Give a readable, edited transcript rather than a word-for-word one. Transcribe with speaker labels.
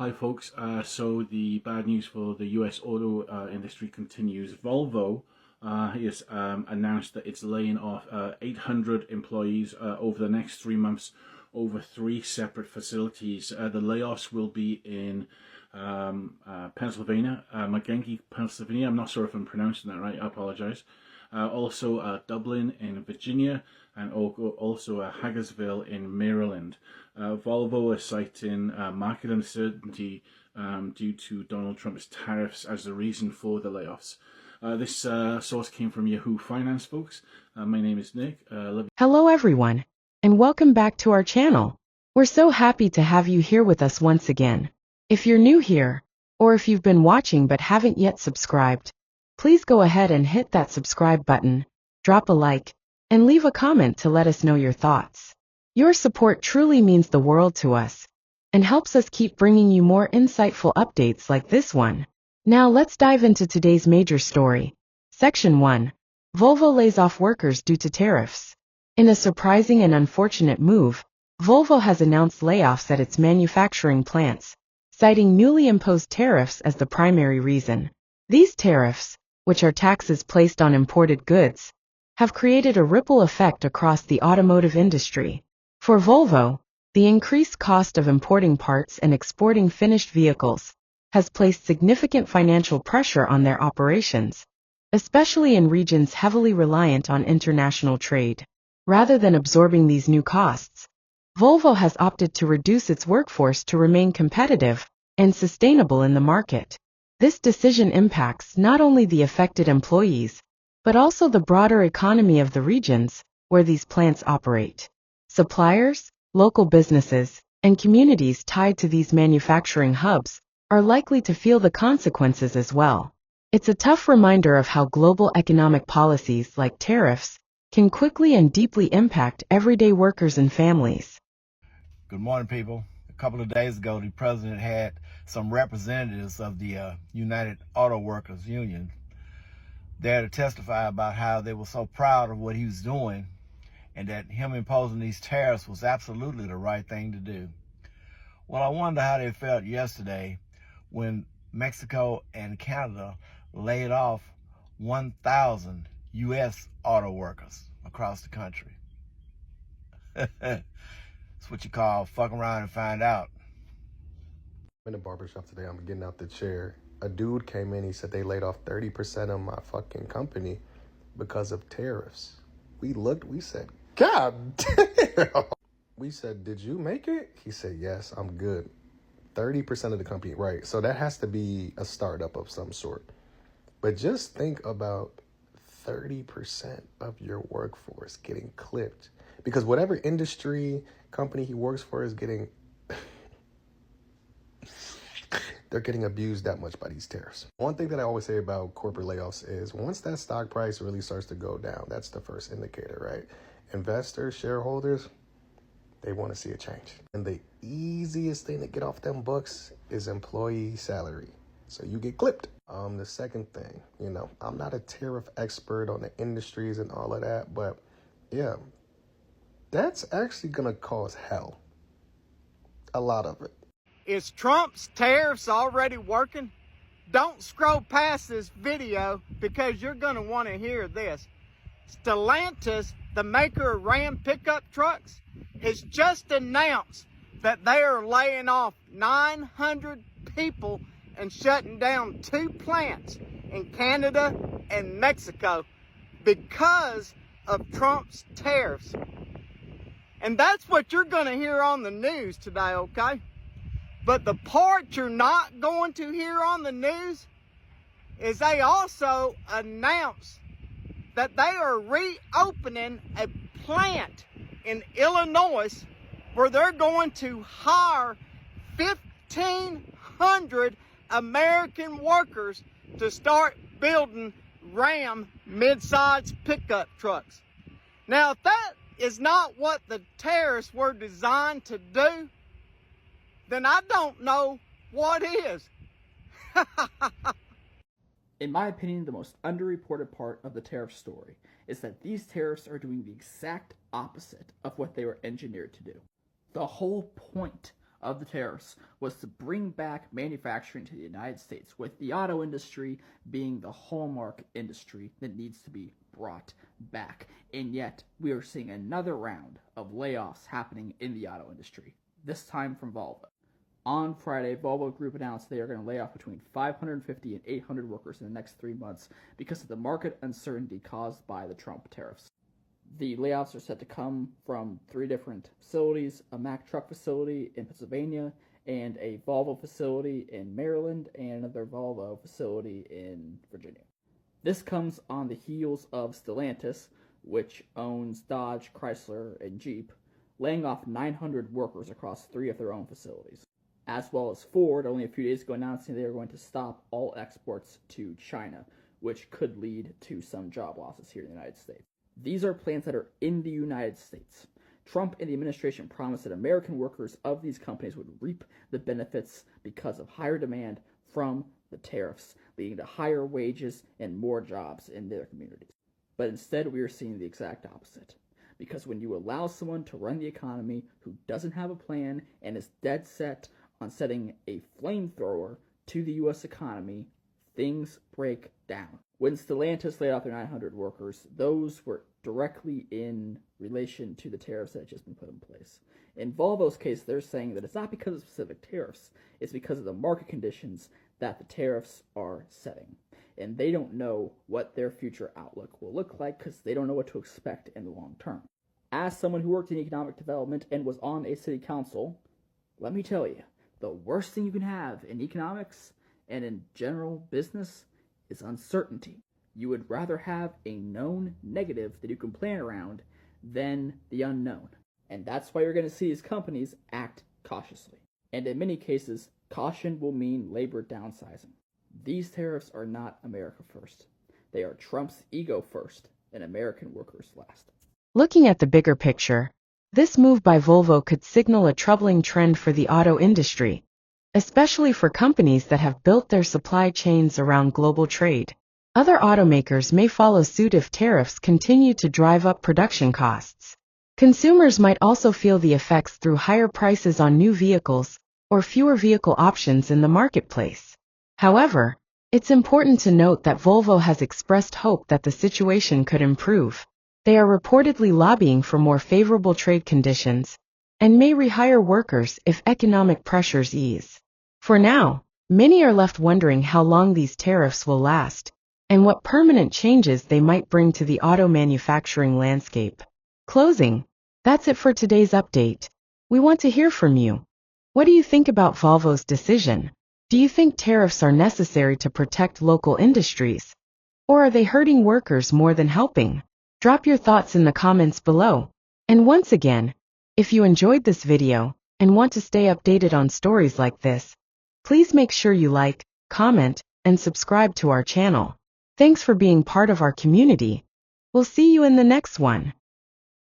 Speaker 1: Hi folks, so the bad news for the US auto industry continues. Volvo has announced that it's laying off 800 employees over the next 3 months over 3 separate facilities. The layoffs will be in Pennsylvania, McGenkey, Pennsylvania. I'm not sure if I'm pronouncing that right, I apologize. Also Dublin in Virginia, and also Hagersville in Maryland. Volvo is citing market uncertainty due to Donald Trump's tariffs as the reason for the layoffs. This source came from Yahoo Finance, folks. My name is Nick.
Speaker 2: Hello everyone, and welcome back to our channel. We're so happy to have you here with us once again. If you're new here, or if you've been watching but haven't yet subscribed, please go ahead and hit that subscribe button, drop a like, and leave a comment to let us know your thoughts. Your support truly means the world to us, and helps us keep bringing you more insightful updates like this one. Now let's dive into today's major story. Section 1. Volvo lays off workers due to tariffs. In a surprising and unfortunate move, Volvo has announced layoffs at its manufacturing plants, citing newly imposed tariffs as the primary reason. These tariffs, which are taxes placed on imported goods, have created a ripple effect across the automotive industry. For Volvo, the increased cost of importing parts and exporting finished vehicles has placed significant financial pressure on their operations, especially in regions heavily reliant on international trade. Rather than absorbing these new costs, Volvo has opted to reduce its workforce to remain competitive and sustainable in the market. This decision impacts not only the affected employees, but also the broader economy of the regions where these plants operate. Suppliers, local businesses, and communities tied to these manufacturing hubs are likely to feel the consequences as well. It's a tough reminder of how global economic policies like tariffs can quickly and deeply impact everyday workers and families.
Speaker 3: Good morning, people. A couple of days ago, the president had some representatives of the United Auto Workers Union there to testify about how they were so proud of what he was doing and that him imposing these tariffs was absolutely the right thing to do. Well, I wonder how they felt yesterday when Mexico and Canada laid off 1,000 U.S. auto workers across the country. It's what you call fuck around and find out.
Speaker 4: I'm in the barbershop today. I'm getting out the chair. A dude came in. He said they laid off 30% of my fucking company because of tariffs. We looked. We said, God damn. We said, did you make it? He said, yes, I'm good. 30% of the company, right? So that has to be a startup of some sort. But just think about 30% of your workforce getting clipped because whatever industry company he works for is getting they're getting abused that much by these tariffs. One thing that I always say about corporate layoffs is once that stock price really starts to go down, that's the first indicator, right? Investors, shareholders, they want to see a change. And the easiest thing to get off them books is employee salary. So you get clipped. The second thing, I'm not a tariff expert on the industries and all of that, but yeah, that's actually going to cause hell. A lot of it.
Speaker 5: Is Trump's tariffs already working? Don't scroll past this video because you're going to want to hear this. Stellantis, the maker of Ram pickup trucks, has just announced that they are laying off 900 people and shutting down 2 plants in Canada and Mexico because of Trump's tariffs. And that's what you're going to hear on the news today, okay? But the part you're not going to hear on the news is they also announced that they are reopening a plant in Illinois where they're going to hire 1,500 American workers to start building Ram mid-size pickup trucks. Now, if that is not what the tariffs were designed to do, then I don't know what is.
Speaker 6: In my opinion, the most underreported part of the tariff story is that these tariffs are doing the exact opposite of what they were engineered to do. The whole point of the tariffs was to bring back manufacturing to the United States, with the auto industry being the hallmark industry that needs to be brought back. And yet, we are seeing another round of layoffs happening in the auto industry, this time from Volvo. On Friday, Volvo Group announced they are going to lay off between 550 and 800 workers in the next 3 months because of the market uncertainty caused by the Trump tariffs. The layoffs are set to come from 3 different facilities: a Mack truck facility in Pennsylvania, and a Volvo facility in Maryland, and another Volvo facility in Virginia. This comes on the heels of Stellantis, which owns Dodge, Chrysler, and Jeep, laying off 900 workers across 3 of their own facilities, as well as Ford only a few days ago announcing they are going to stop all exports to China, which could lead to some job losses here in the United States. These are plants that are in the United States. Trump and the administration promised that American workers of these companies would reap the benefits because of higher demand from the tariffs, leading to higher wages and more jobs in their communities. But instead, we are seeing the exact opposite. Because when you allow someone to run the economy who doesn't have a plan and is dead set on setting a flamethrower to the U.S. economy, things break down. When Stellantis laid off their 900 workers, those were directly in relation to the tariffs that had just been put in place. In Volvo's case, they're saying that it's not because of specific tariffs, it's because of the market conditions that the tariffs are setting. And they don't know what their future outlook will look like because they don't know what to expect in the long term. As someone who worked in economic development and was on a city council, let me tell you, the worst thing you can have in economics and in general business is uncertainty. You would rather have a known negative that you can plan around than the unknown. And that's why you're going to see these companies act cautiously. And in many cases, caution will mean labor downsizing. These tariffs are not America first. They are Trump's ego first and American workers last.
Speaker 2: Looking at the bigger picture, this move by Volvo could signal a troubling trend for the auto industry, especially for companies that have built their supply chains around global trade. Other automakers may follow suit if tariffs continue to drive up production costs. Consumers might also feel the effects through higher prices on new vehicles or fewer vehicle options in the marketplace. However, it's important to note that Volvo has expressed hope that the situation could improve. They are reportedly lobbying for more favorable trade conditions and may rehire workers if economic pressures ease. For now, many are left wondering how long these tariffs will last and what permanent changes they might bring to the auto manufacturing landscape. Closing. That's it for today's update. We want to hear from you. What do you think about Volvo's decision? Do you think tariffs are necessary to protect local industries? Or are they hurting workers more than helping? Drop your thoughts in the comments below. And once again, if you enjoyed this video and want to stay updated on stories like this, please make sure you like, comment, and subscribe to our channel. Thanks for being part of our community. We'll see you in the next one.